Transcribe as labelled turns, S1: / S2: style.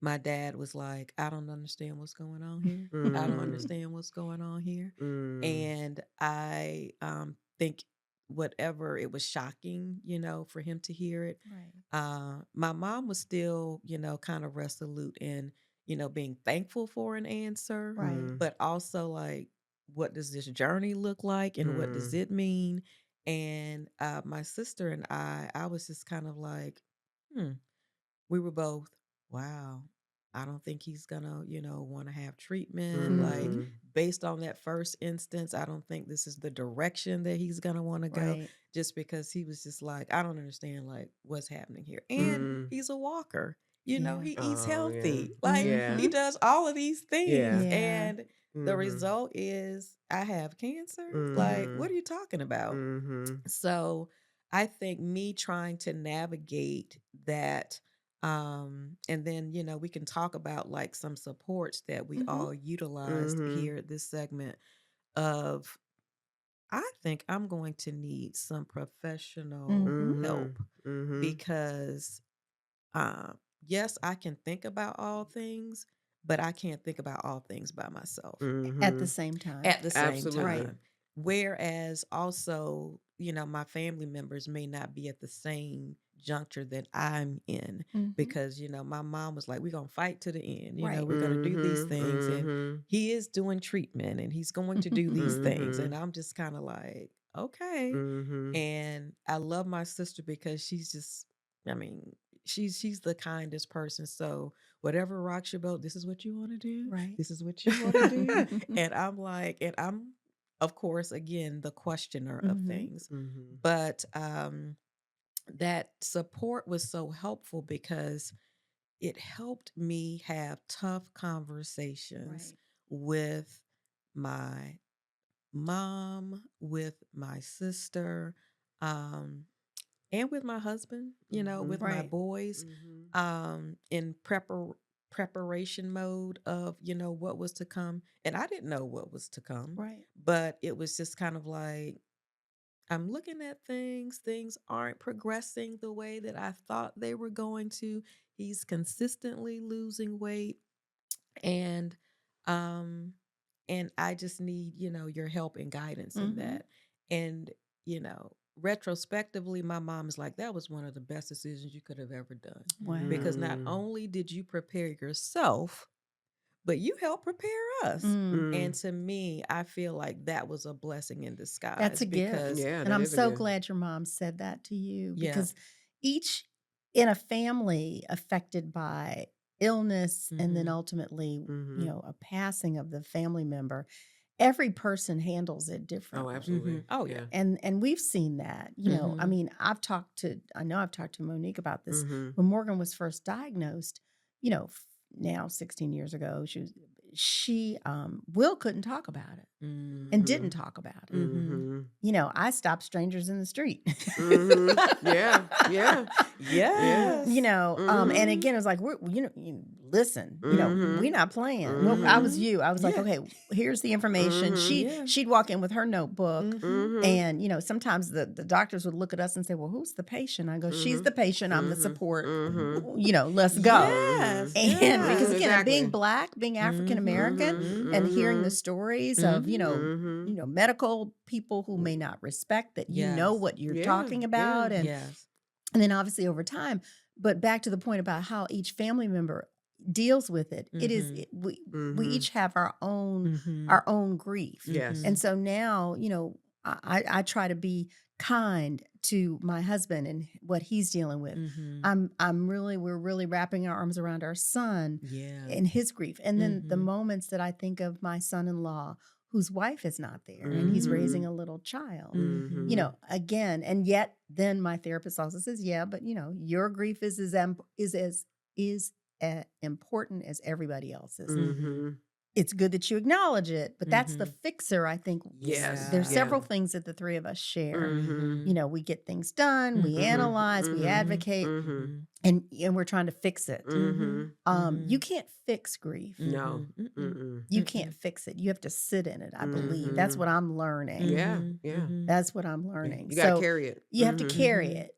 S1: my dad was like, I don't understand what's going on here. I don't
S2: Mm.
S1: understand what's going on here.
S2: Mm.
S1: And I think whatever, it was shocking, for him to hear it.
S3: Right.
S1: My mom was still, kind of resolute in, being thankful for an answer,
S3: Right.
S2: Mm.
S1: but also like, what does this journey look like and what does
S2: Mm.
S1: it mean? And my sister and I was just kind of like, hmm, we were both, wow, I don't think he's gonna, want to have treatment. Like,
S3: Mm-hmm.
S2: Mm.
S1: based on that first instance, I don't think this is the direction that he's gonna want to go,
S3: Right.
S1: just because he was just like, I don't understand, like, what's happening here. And
S2: Mm.
S1: he's a walker,
S3: Yeah.
S1: he eats
S2: Oh, yeah.
S1: healthy, like,
S2: Yeah.
S1: he
S3: Mm-hmm.
S1: does all of these things.
S2: Yeah.
S3: Yeah.
S1: And the
S2: Mhm.
S1: result is I have cancer. Like, what
S2: Mhm.
S1: are you talking about?
S2: Mhm.
S1: So I think me trying to navigate that, and then, we can talk about like some supports that we
S3: Mm-hmm.
S1: all utilized
S2: Mhm.
S1: here at this segment of, I think I'm going to need some professional
S3: Mm-hmm.
S2: Mhm.
S1: help
S2: Mhm.
S1: because, uh, yes, I can think about all things, but I can't think about all things by myself
S3: At the
S2: Mhm.
S3: same time.
S1: at the same
S2: Absolutely.
S3: Right.
S1: time. Whereas also, my family members may not be at the same juncture that I'm in
S3: Mm-hmm.
S1: because, my mom was like, we're going to fight to the end,
S3: Right.
S1: we're going to do these
S2: Mhm.
S1: things. And
S2: Mhm.
S1: he is doing treatment and he's going to do these things. And
S2: Mhm.
S1: I'm just kind of like, okay.
S2: Mhm.
S1: And I love my sister because she's just, I mean, she's the kindest person. So whatever rocks your boat, this is what you want to do.
S3: Right.
S1: This is what you want to do. And I'm like, and I'm, of course, again, the questioner of
S3: Mm-hmm.
S1: things.
S2: Mhm.
S1: But that support was so helpful because it helped me have tough conversations
S3: Right.
S1: with my mom, with my sister, um, and with my husband,
S2: Mhm.
S1: with my
S3: Right.
S1: boys,
S2: Mhm.
S1: in preparation mode of, what was to come. And I didn't know what was to come,
S3: Right.
S1: but it was just kind of like, I'm looking at things aren't progressing the way that I thought they were going to. He's consistently losing weight, and um and I just need, your help and guidance in
S3: Mm-hmm.
S1: that. And, retrospectively, my mom is like, that was one of the best decisions you could have ever done,
S3: Wow.
S1: because not
S2: Mm.
S1: only did you prepare yourself, but you helped prepare us.
S3: Mm.
S1: And
S2: Mm.
S1: to me, I feel like that was a blessing in
S3: That's
S1: disguise
S3: a gift.
S1: because,
S2: Yeah,
S3: And
S2: that
S3: I'm
S2: is a
S3: so
S2: gift.
S3: glad your mom said that to you
S1: yeah.
S3: because each in a family affected by illness and then
S1: Hmm.
S3: ultimately,
S2: Mhm.
S3: a passing of the family member, every person handles it
S2: Oh,
S3: differently.
S2: absolutely.
S1: Oh, yeah.
S2: Yeah.
S3: And we've seen that, I
S1: Hmm.
S3: mean, I know I've talked to Monique about this.
S2: Mhm.
S3: When Morgan was first diagnosed, now 16 years ago, Will couldn't talk about it and didn't
S2: Mhm.
S3: talk about it.
S1: Hmm.
S2: Mhm.
S3: I stopped strangers in the street.
S2: Mhm. Yeah. Yeah. Yeah.
S1: Yes.
S3: And
S2: Mhm.
S3: again, it was like, listen, we're
S2: Mhm.
S3: not playing. Well, I was
S2: Mhm.
S1: Hmm.
S3: you. I was like,
S1: Yeah.
S3: okay, here's the information.
S2: Mhm.
S1: Yeah.
S3: She'd walk in with her notebook,
S1: Hmm.
S2: Mhm.
S3: and sometimes the doctors would look at us and say, well, who's the patient? I go, she's
S2: Mhm.
S3: the patient. I'm the
S2: Mhm.
S3: support.
S2: Mhm.
S3: Let's go.
S1: Yes.
S2: Mhm.
S3: And because
S2: Mhm.
S1: Yes.
S3: again, being
S2: Exactly.
S3: Black, being African
S1: Mhm.
S3: American,
S2: Mhm.
S3: and
S1: Mhm.
S3: hearing the
S2: Mhm.
S3: stories of
S1: Mhm.
S2: Mhm.
S3: medical people who may not respect that
S1: Yes.
S3: what you're
S2: Yeah.
S3: talking
S2: Yeah.
S3: about,
S1: Yes.
S3: and then obviously over time. But back to the point about how each family member deals with it,
S1: Mhm.
S3: we
S2: Mhm.
S3: each have
S1: Mhm.
S3: our own grief,
S2: Yes.
S3: and
S1: Mhm.
S3: so now I try to be kind to my husband and what he's dealing with.
S1: Mhm.
S3: We're really wrapping our arms around our son
S1: Yeah.
S3: and his grief, and then the
S1: Mhm.
S3: moments that I think of my son-in-law whose wife is not there and he's raising
S2: Mhm.
S3: a little child.
S1: Mhm.
S3: Again, and yet then my therapist also says, yeah, but your grief is as important as everybody else's.
S1: Mhm.
S2: Mhm.
S3: It's good that you acknowledge it, but that's the
S1: Mhm.
S3: fixer. I think
S2: Yes.
S3: there's
S1: Yeah.
S2: Yeah.
S3: several things that the three of us share.
S2: Mhm.
S1: Mhm.
S3: We get things done, we
S1: Mhm.
S3: analyze, we
S2: Mhm.
S3: advocate,
S2: Mhm.
S1: Mhm.
S3: and we're trying to fix it.
S1: Mhm.
S3: You
S1: Mhm.
S3: can't fix grief.
S2: No.
S1: Mhm. Mm-mm.
S2: Mm-mm.
S3: You can't
S1: Mm-mm.
S3: fix it. You have to sit in it, I believe. That's
S1: Mhm.
S3: what
S2: Mhm.
S3: I'm learning.
S2: Yeah.
S1: Mhm.
S2: Yeah.
S1: Mhm.
S3: That's what I'm
S2: Yeah.
S3: learning.
S2: You got to
S3: So
S2: carry it.
S3: you have to
S2: Mhm.
S3: carry
S1: Mhm.
S3: it.